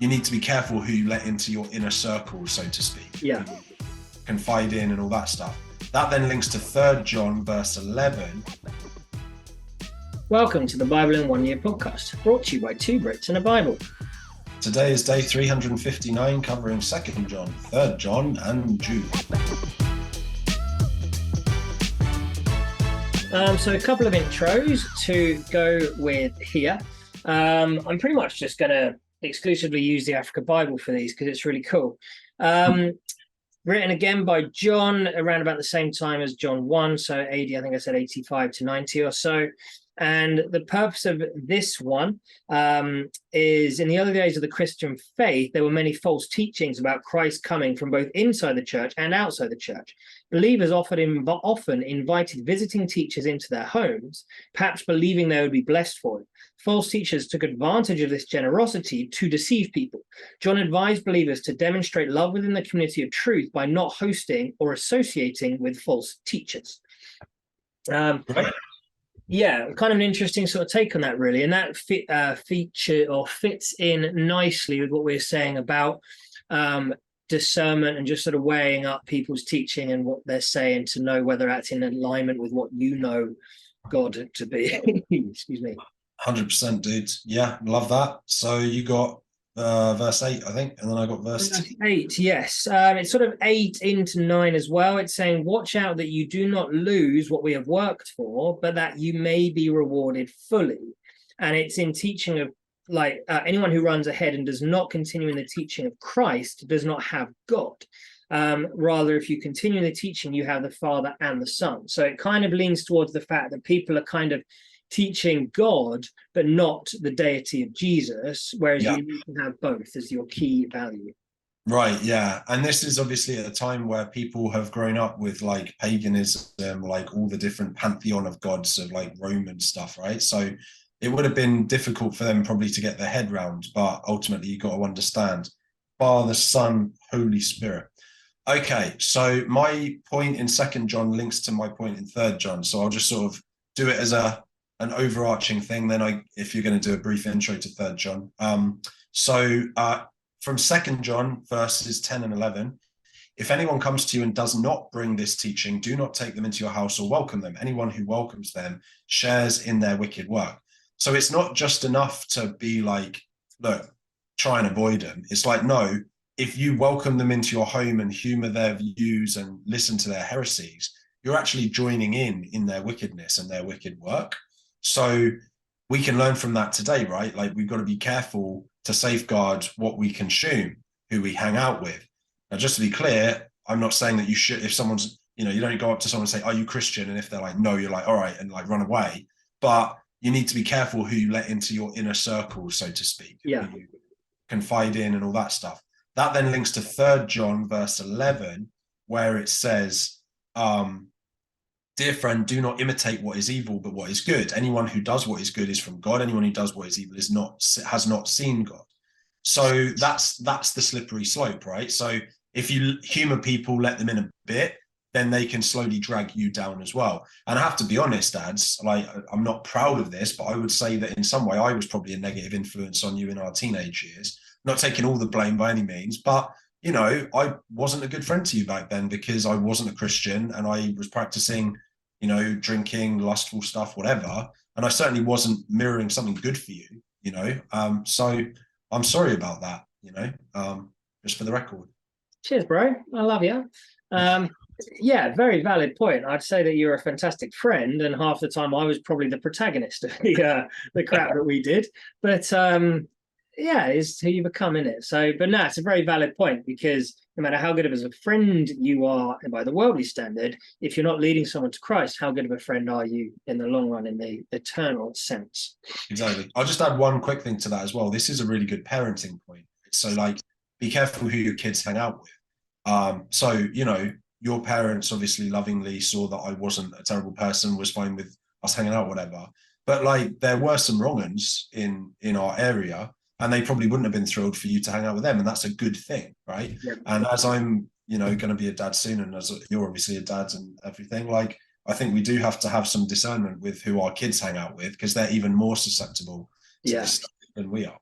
you need to be careful who you let into your inner circle, so to speak. Yeah. Confide in and all that stuff. That then links to 3 John verse 11. Welcome to the Bible in 1 Year podcast, brought to you by 2 Brits and a Bible. Today is day 359, covering 2 John, 3 John, and Jude. So a couple of intros to go with here. I'm pretty much just going to exclusively use the Africa Bible for these because it's really cool. Written again by John around about the same time as John 1, so AD, I think I said 85 to 90 or so. And the purpose of this one is, in the early days of the Christian faith, there were many false teachings about Christ coming from both inside the church and outside the church. Believers often invited visiting teachers into their homes, perhaps believing they would be blessed for it. False teachers took advantage of this generosity to deceive people. John advised believers to demonstrate love within the community of truth by not hosting or associating with false teachers. Right. Yeah, kind of an interesting sort of take on that, really. And that fits in nicely with what we're saying about discernment and just sort of weighing up people's teaching and what they're saying to know whether that's in alignment with what you know God to be. Excuse me. 100%, dude. Yeah, love that. So you got verse 8, I think, and then I got verse 8. Yes, it's sort of 8 into 9 as well. It's saying, watch out that you do not lose what we have worked for, but that you may be rewarded fully. And it's in teaching of anyone who runs ahead and does not continue in the teaching of Christ does not have God. Rather, if you continue in the teaching, you have the Father and the Son. So it kind of leans towards the fact that people are kind of teaching God, but not the deity of Jesus, whereas you need to have both as your key value. Right, yeah. And this is obviously at a time where people have grown up with like paganism, like all the different pantheon of gods of like Roman stuff, right? So it would have been difficult for them probably to get their head round, but ultimately you got to understand Father, Son, Holy Spirit. Okay, so my point in 2 John links to my point in 3 John. So I'll just sort of do it as an overarching thing. Then if you're going to do a brief intro to 3 John. From 2 John verses 10 and 11, if anyone comes to you and does not bring this teaching, do not take them into your house or welcome them. Anyone who welcomes them shares in their wicked work. So it's not just enough to be like, look, try and avoid them. It's like, no, if you welcome them into your home and humor their views and listen to their heresies, you're actually joining in their wickedness and their wicked work. So we can learn from that today, right? Like, we've got to be careful to safeguard what we consume, who we hang out with. Now, just to be clear, I'm not saying that you should, if someone's, you don't go up to someone and say, are you Christian? And if they're like, no, you're like, all right, and like run away. But you need to be careful who you let into your inner circle, so to speak. Yeah. Who you confide in and all that stuff. That then links to 3 John verse 11, where it says, dear friend, do not imitate what is evil, but what is good. Anyone who does what is good is from God. Anyone who does what is evil has not seen God. So that's the slippery slope, right? So if you humor people, let them in a bit, then they can slowly drag you down as well. And I have to be honest, dads, like, I'm not proud of this, but I would say that in some way I was probably a negative influence on you in our teenage years. Not taking all the blame by any means, but I wasn't a good friend to you back then because I wasn't a Christian and I was practicing, drinking, lustful stuff, whatever. And I certainly wasn't mirroring something good for you, So I'm sorry about that, just for the record. Cheers, bro. I love you. Yeah, very valid point. I'd say that you're a fantastic friend, and half the time I was probably the protagonist of the crap that we did. But yeah, it's who you become, in it. So, but no, it's a very valid point, because no matter how good of a friend you are by the worldly standard, if you're not leading someone to Christ, how good of a friend are you in the long run, in the eternal sense? Exactly. I'll just add one quick thing to that as well. This is a really good parenting point. So, like, be careful who your kids hang out with. So, your parents obviously lovingly saw that I wasn't a terrible person, was fine with us hanging out, whatever. But like, there were some wrong-uns in our area, and they probably wouldn't have been thrilled for you to hang out with them, and that's a good thing, right? Yeah. And as I'm going to be a dad soon, and as you're obviously a dad and everything, like, I think we do have to have some discernment with who our kids hang out with, because they're even more susceptible to this stuff than we are.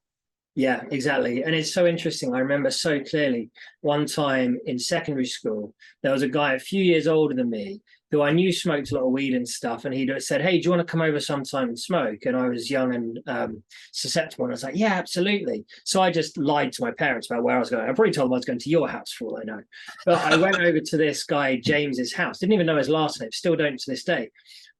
Yeah, exactly. And it's so interesting. I remember so clearly one time in secondary school, there was a guy a few years older than me who I knew smoked a lot of weed and stuff. And he said, "Hey, do you want to come over sometime and smoke?" And I was young and susceptible. And I was like, "Yeah, absolutely." So I just lied to my parents about where I was going. I probably told them I was going to your house for all I know. But I went over to this guy, James's house. Didn't even know his last name, still don't to this day.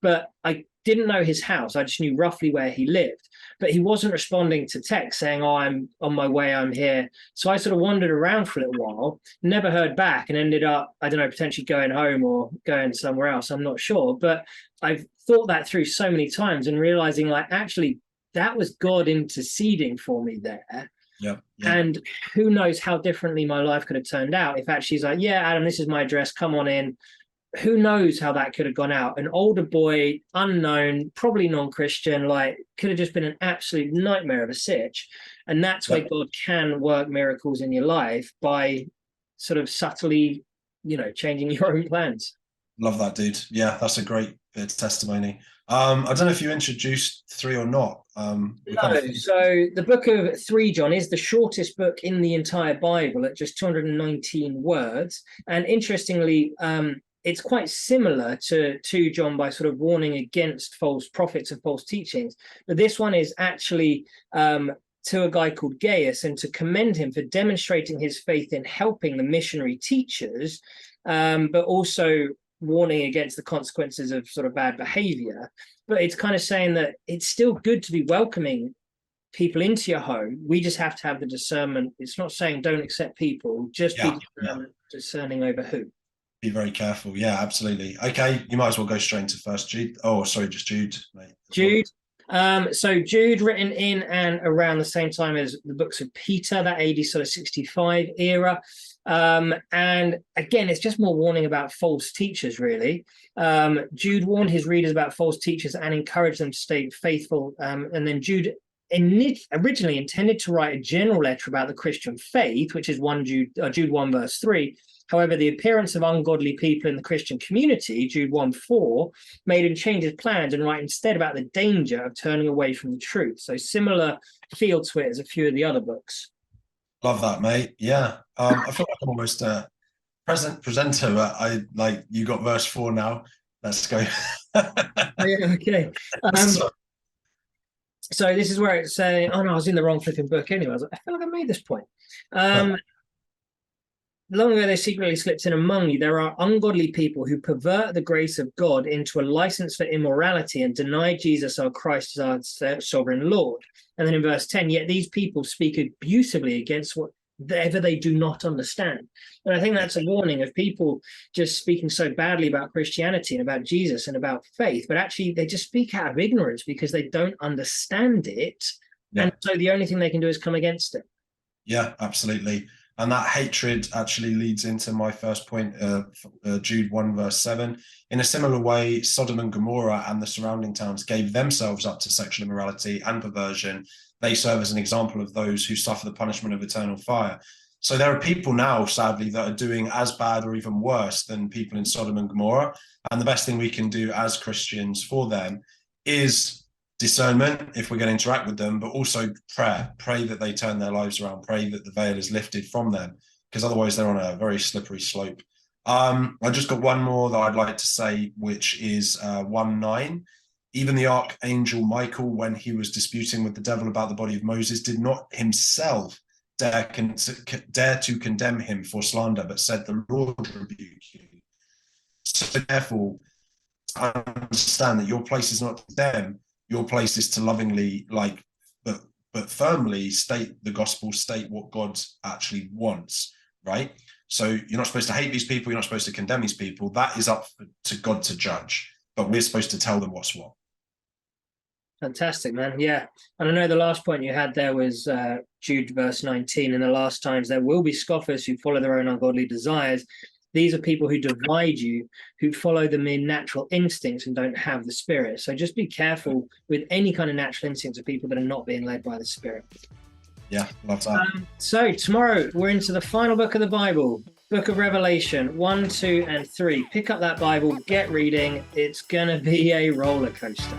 But I didn't know his house. I just knew roughly where he lived. But he wasn't responding to text saying, "Oh, I'm on my way, I'm here." So I sort of wandered around for a little while, never heard back, and ended up, I don't know, potentially going home or going somewhere else. I'm not sure. But I've thought that through so many times and realizing, like, actually, that was God interceding for me there. Yeah. And who knows how differently my life could have turned out if actually he's like, "Yeah, Adam, this is my address, come on in." Who knows how that could have gone out? An older boy, unknown, probably non-Christian, like could have just been an absolute nightmare of a sitch. And that's where God can work miracles in your life by sort of subtly, changing your own plans. Love that, dude. Yeah, that's a great bit of testimony. I don't know if you introduced 3 or not. No, so the book of 3 John is the shortest book in the entire Bible at just 219 words. And interestingly, it's quite similar to 2 John by sort of warning against false prophets and false teachings. But this one is actually to a guy called Gaius, and to commend him for demonstrating his faith in helping the missionary teachers, but also warning against the consequences of sort of bad behavior. But it's kind of saying that it's still good to be welcoming people into your home. We just have to have the discernment. It's not saying don't accept people, just be discerning over who. Be very careful. Yeah, absolutely. Okay, you might as well go straight into First Jude. Oh, sorry, just Jude, mate. Jude. So Jude, written in and around the same time as the books of Peter, that AD sort of 65 era. And again, it's just more warning about false teachers, really. Jude warned his readers about false teachers and encouraged them to stay faithful. And then Jude originally intended to write a general letter about the Christian faith, which is Jude 1 verse 3. However, the appearance of ungodly people in the Christian community, Jude 1:4, made him change his plans and write instead about the danger of turning away from the truth. So similar feel to it as a few of the other books. Love that, mate. Yeah. I feel like I'm almost a presenter, but I like you got verse 4 now. Let's go. Yeah, okay. So this is where it's saying, oh no, I was in the wrong flipping book anyway. I feel like I made this point. Long ago, they secretly slipped in among you. There are ungodly people who pervert the grace of God into a license for immorality and deny Jesus our Christ as our sovereign Lord. And then in verse 10, yet these people speak abusively against whatever they do not understand. And I think that's a warning of people just speaking so badly about Christianity and about Jesus and about faith, but actually they just speak out of ignorance because they don't understand it. Yeah. And so the only thing they can do is come against it. Yeah, absolutely. And that hatred actually leads into my first point, Jude 1 verse 7. In a similar way, Sodom and Gomorrah and the surrounding towns gave themselves up to sexual immorality and perversion. They serve as an example of those who suffer the punishment of eternal fire. So there are people now, sadly, that are doing as bad or even worse than people in Sodom and Gomorrah. And the best thing we can do as Christians for them is discernment if we're going to interact with them, but also pray that they turn their lives around, pray that the veil is lifted from them, because otherwise they're on a very slippery slope. I just got one more that I'd like to say, which is 1:9. Even the archangel Michael, when he was disputing with the devil about the body of Moses, did not himself dare to condemn him for slander, but said, "The Lord rebuke you." So therefore, I understand that your place is not to condemn. Your place is to lovingly, but firmly state the gospel, state what God actually wants, right? So you're not supposed to hate these people. You're not supposed to condemn these people. That is up to God to judge, but we're supposed to tell them what's what. Fantastic, man. Yeah. And I know the last point you had there was Jude verse 19. In the last times, there will be scoffers who follow their own ungodly desires. These are people who divide you, who follow the mere natural instincts and don't have the Spirit. So just be careful with any kind of natural instincts of people that are not being led by the Spirit. Yeah, love that. So tomorrow we're into the final book of the Bible, Book of Revelation, 1, 2, and 3. Pick up that Bible, get reading. It's going to be a roller coaster.